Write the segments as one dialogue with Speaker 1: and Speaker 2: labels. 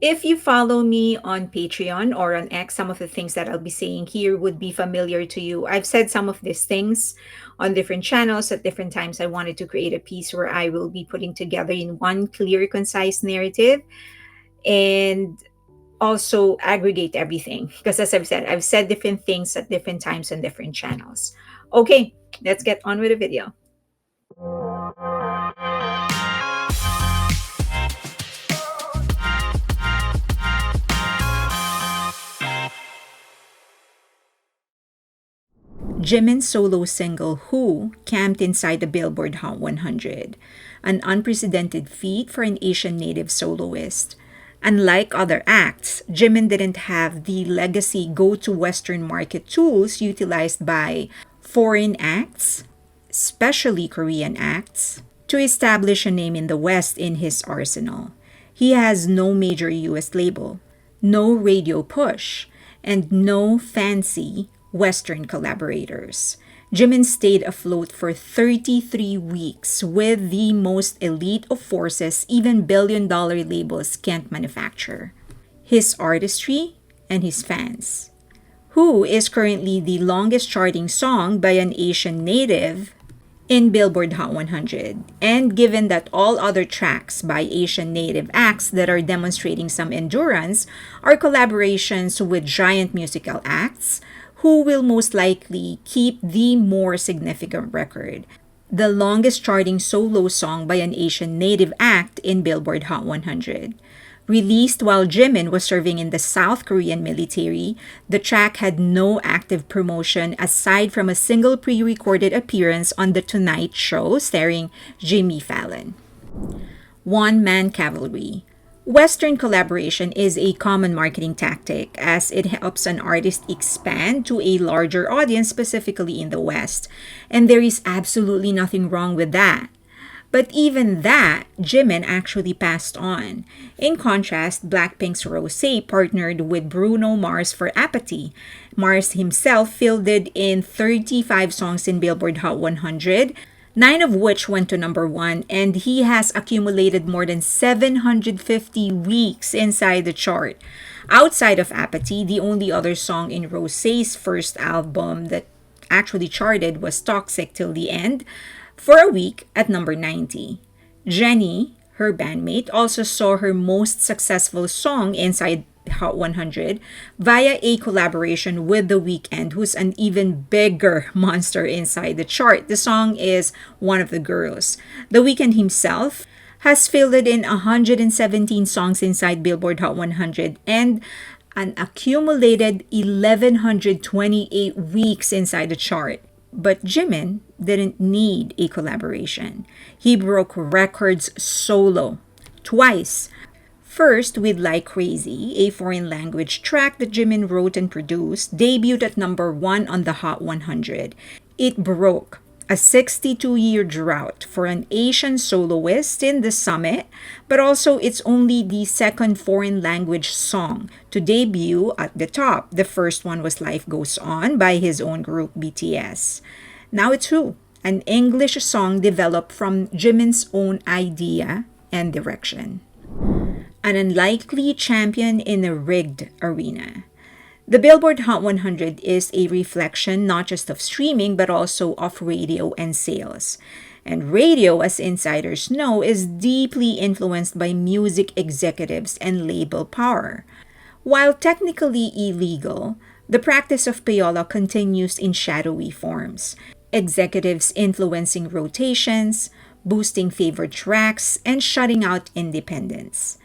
Speaker 1: If you follow me on Patreon or on X, some of the things that I'll be saying here would be familiar to you. I've said some of these things on different channels at different times. I wanted to create a piece where I will be putting together in one clear, concise narrative and also aggregate everything. Because as I've said different things at different times on different channels. Okay, let's get on with the video. Jimin's solo single Who camped inside the Billboard Hot 100, an unprecedented feat for an Asian native soloist. Unlike other acts, Jimin didn't have the legacy go-to Western market tools utilized by foreign acts, especially Korean acts, to establish a name in the West in his arsenal. He has no major US label, no radio push, and no fancy Western collaborators. Jimin stayed afloat for 33 weeks with the most elite of forces even billion-dollar labels can't manufacture: his artistry and his fans. Who is currently the longest charting song by an Asian native in Billboard Hot 100. And given that all other tracks by Asian native acts that are demonstrating some endurance are collaborations with giant musical acts, who will most likely keep the more significant record: the longest charting solo song by an Asian native act in Billboard Hot 100. Released while Jimin was serving in the South Korean military, the track had no active promotion aside from a single pre-recorded appearance on The Tonight Show starring Jimmy Fallon. One Man Cavalry. Western collaboration is a common marketing tactic as it helps an artist expand to a larger audience, specifically in the West. And there is absolutely nothing wrong with that. But even that, Jimin actually passed on. In contrast, Blackpink's Rosé partnered with Bruno Mars for Apathy. Mars himself fielded in 35 songs in Billboard Hot 100, 9 of which went to number 1, and he has accumulated more than 750 weeks inside the chart. Outside of Apathy, the only other song in Rosé's first album that actually charted was Toxic Till the End, for a week at number 90. Jennie, her bandmate, also saw her most successful song inside Hot 100 via a collaboration with The Weeknd, who's an even bigger monster inside the chart. The song is One of the Girls. The Weeknd himself has fielded in 117 songs inside Billboard Hot 100 and an accumulated 1,128 weeks inside the chart. But Jimin didn't need a collaboration. He broke records solo, twice. First, with Like Crazy, a foreign language track that Jimin wrote and produced, debuted at number 1 on the Hot 100. It broke a 62-year drought for an Asian soloist in the summit, but also it's only the second foreign language song to debut at the top. The first one was Life Goes On by his own group BTS. Now it's Who, an English song developed from Jimin's own idea and direction. An unlikely champion in a rigged arena. The Billboard Hot 100 is a reflection not just of streaming but also of radio and sales. And radio, as insiders know, is deeply influenced by music executives and label power. While technically illegal, the practice of payola continues in shadowy forms. Executives influencing rotations, boosting favored tracks, and shutting out independents.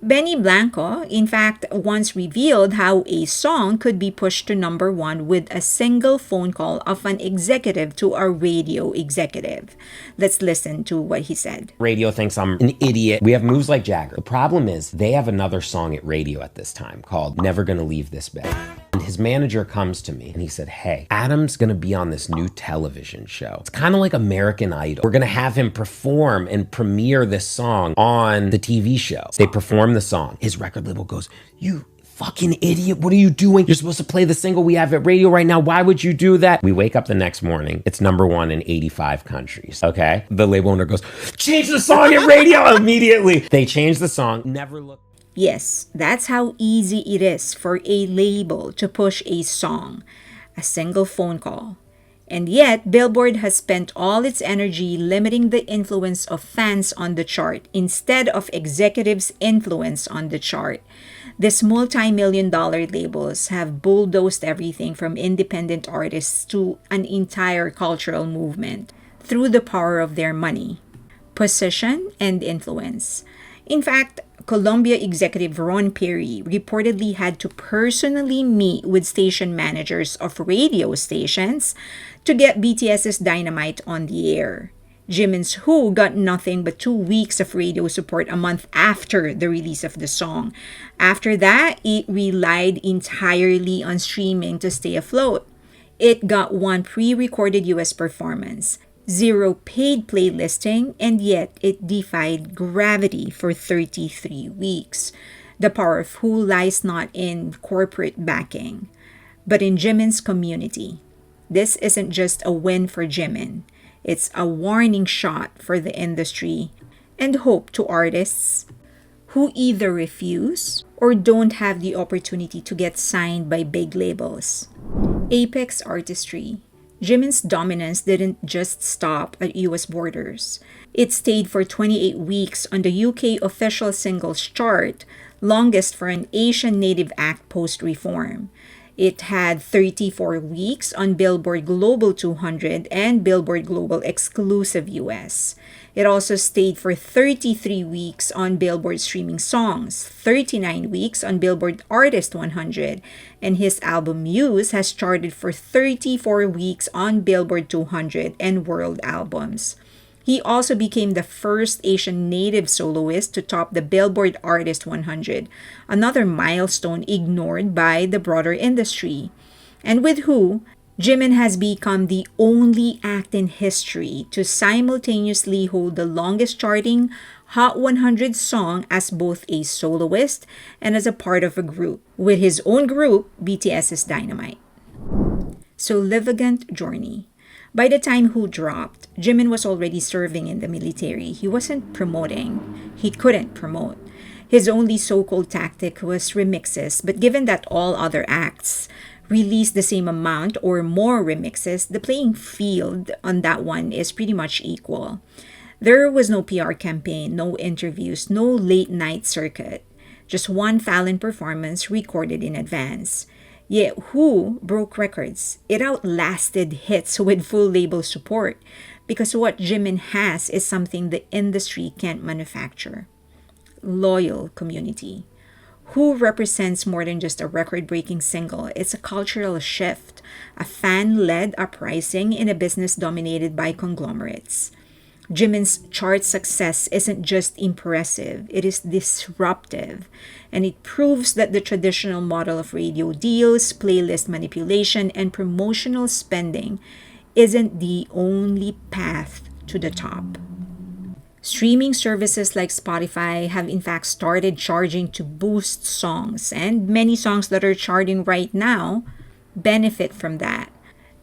Speaker 1: Benny Blanco, in fact, once revealed how a song could be pushed to number 1 with a single phone call of an executive to a radio executive. Let's listen to what he said.
Speaker 2: Radio thinks I'm an idiot. We have moves like Jagger. The problem is they have another song at radio at this time called Never Gonna Leave This Bed. And his manager comes to me and he said, hey, Adam's gonna be on this new television show. It's kind of like American Idol. We're gonna have him perform and premiere this song on the TV show. They perform the song. His record label goes, you fucking idiot, what are you doing? You're supposed to play the single we have at radio right now. Why would you do that? We wake up the next morning. It's number 1 in 85 countries, okay? The label owner goes, change the song at radio immediately. They change the song. Never look.
Speaker 1: Yes, that's how easy it is for a label to push a song, a single phone call. And yet, Billboard has spent all its energy limiting the influence of fans on the chart instead of executives' influence on the chart. These multi-million-dollar labels have bulldozed everything from independent artists to an entire cultural movement through the power of their money, position, and influence. In fact, Columbia executive Ron Perry reportedly had to personally meet with station managers of radio stations to get BTS's Dynamite on the air. Jimin's Who got nothing but 2 weeks of radio support a month after the release of the song. After that, it relied entirely on streaming to stay afloat. It got one pre-recorded US performance, zero paid playlisting, and yet it defied gravity for 33 weeks. The power of Who lies not in corporate backing, but in Jimin's community. This isn't just a win for Jimin. It's a warning shot for the industry and hope to artists who either refuse or don't have the opportunity to get signed by big labels. Apex Artistry. Jimin's dominance didn't just stop at US borders. It stayed for 28 weeks on the UK official singles chart, longest for an Asian native act post-reform. It had 34 weeks on Billboard Global 200 and Billboard Global Exclusive US. It also stayed for 33 weeks on Billboard Streaming Songs, 39 weeks on Billboard Artist 100, and his album Muse has charted for 34 weeks on Billboard 200 and World Albums. He also became the first Asian native soloist to top the Billboard Artist 100, another milestone ignored by the broader industry. And with Who, Jimin has become the only act in history to simultaneously hold the longest charting Hot 100 song as both a soloist and as a part of a group, with his own group, BTS's Dynamite. So, Livagant Journey. By the time Who dropped, Jimin was already serving in the military. He wasn't promoting. He couldn't promote. His only so-called tactic was remixes, but given that all other acts released the same amount or more remixes, the playing field on that one is pretty much equal. There was no PR campaign, no interviews, no late-night circuit. Just one Fallon performance recorded in advance. Yet Who broke records. It outlasted hits with full label support because what Jimin has is something the industry can't manufacture. Loyal community. Who represents more than just a record-breaking single. It's a cultural shift, a fan-led uprising in a business dominated by conglomerates. Jimin's chart success isn't just impressive, it is disruptive. And it proves that the traditional model of radio deals, playlist manipulation, and promotional spending isn't the only path to the top. Streaming services like Spotify have in fact started charging to boost songs, and many songs that are charting right now benefit from that.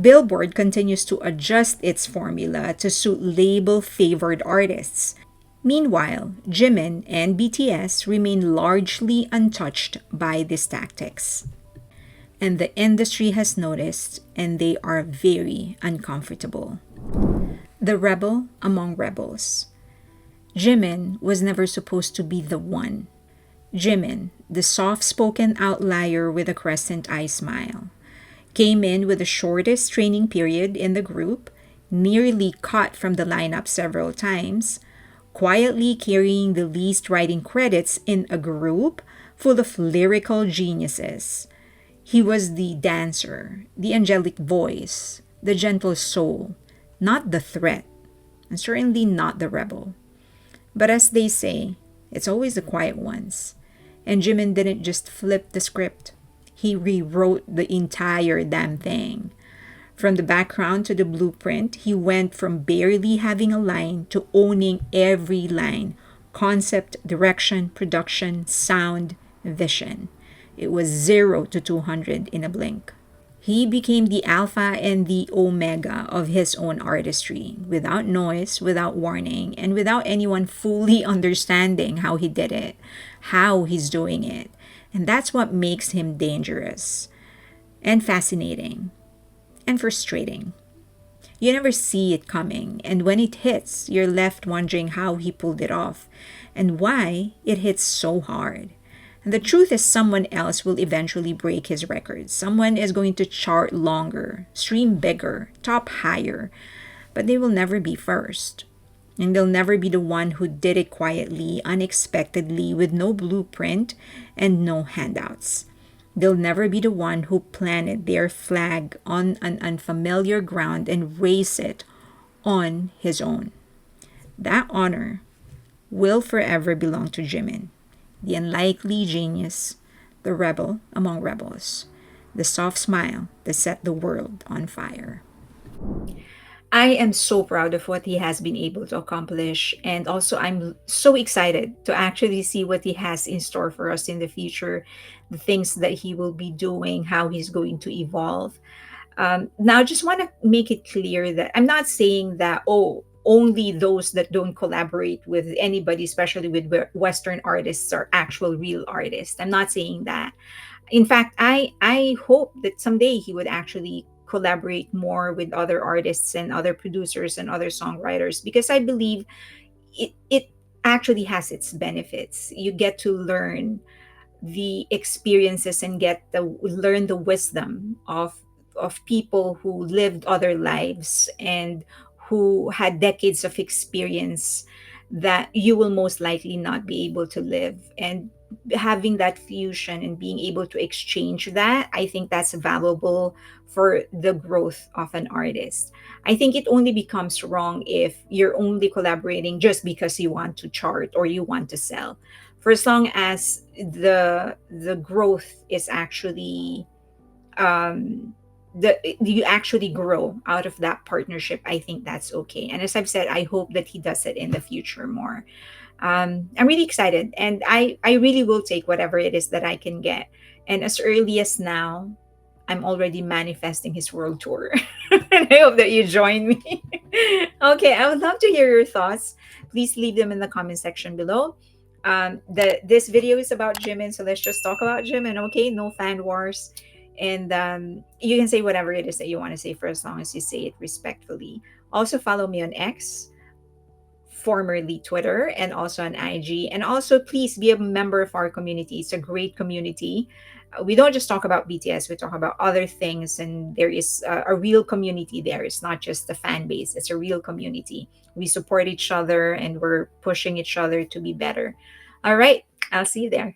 Speaker 1: Billboard continues to adjust its formula to suit label-favored artists. Meanwhile, Jimin and BTS remain largely untouched by these tactics. And the industry has noticed, and they are very uncomfortable. The rebel among rebels. Jimin was never supposed to be the one. Jimin, the soft-spoken outlier with a crescent eye smile, came in with the shortest training period in the group, nearly cut from the lineup several times, quietly carrying the least writing credits in a group full of lyrical geniuses. He was the dancer, the angelic voice, the gentle soul, not the threat, and certainly not the rebel. But as they say, it's always the quiet ones. And Jimin didn't just flip the script. He rewrote the entire damn thing. From the background to the blueprint, he went from barely having a line to owning every line. Concept, direction, production, sound, vision. It was 0 to 200 in a blink. He became the alpha and the omega of his own artistry, without noise, without warning, and without anyone fully understanding how he did it, how he's doing it. And that's what makes him dangerous and fascinating and frustrating. You never see it coming, and when it hits, you're left wondering how he pulled it off and why it hits so hard. And the truth is, someone else will eventually break his record. Someone is going to chart longer, stream bigger, top higher, but they will never be first. And they'll never be the one who did it quietly, unexpectedly, with no blueprint and no handouts. They'll never be the one who planted their flag on an unfamiliar ground and raised it on his own. That honor will forever belong to Jimin, the unlikely genius, the rebel among rebels, the soft smile that set the world on fire. I am so proud of what he has been able to accomplish. And also, I'm so excited to actually see what he has in store for us in the future, the things that he will be doing, how he's going to evolve. Now, I just want to make it clear that I'm not saying that, oh, only those that don't collaborate with anybody, especially with Western artists, are actual real artists. I'm not saying that. In fact, I hope that someday he would actually collaborate more with other artists and other producers and other songwriters, because I believe it actually has its benefits. You get to learn the experiences and get the learn the wisdom of people who lived other lives and who had decades of experience that you will most likely not be able to live. And having that fusion and being able to exchange that, I think that's valuable for the growth of an artist. I think it only becomes wrong if you're only collaborating just because you want to chart or you want to sell. For as long as the growth is actually the you actually grow out of that partnership, I think that's okay. And as I've said, I hope that he does it in the future more. I'm really excited, and I really will take whatever it is that I can get. And as early as now, I'm already manifesting his world tour. And I hope that you join me. Okay, I would love to hear your thoughts. Please leave them in the comment section below. This video is about Jimin, so let's just talk about Jimin. Okay, no fan wars, and you can say whatever it is that you want to say, for as long as you say it respectfully. Also, follow me on X, formerly Twitter, and also on IG. And also, please be a member of our community. It's a great community. We don't just talk about BTS, we talk about other things, and there is a real community there. It's not just the fan base, it's a real community. We support each other and we're pushing each other to be better. All right, I'll see you there.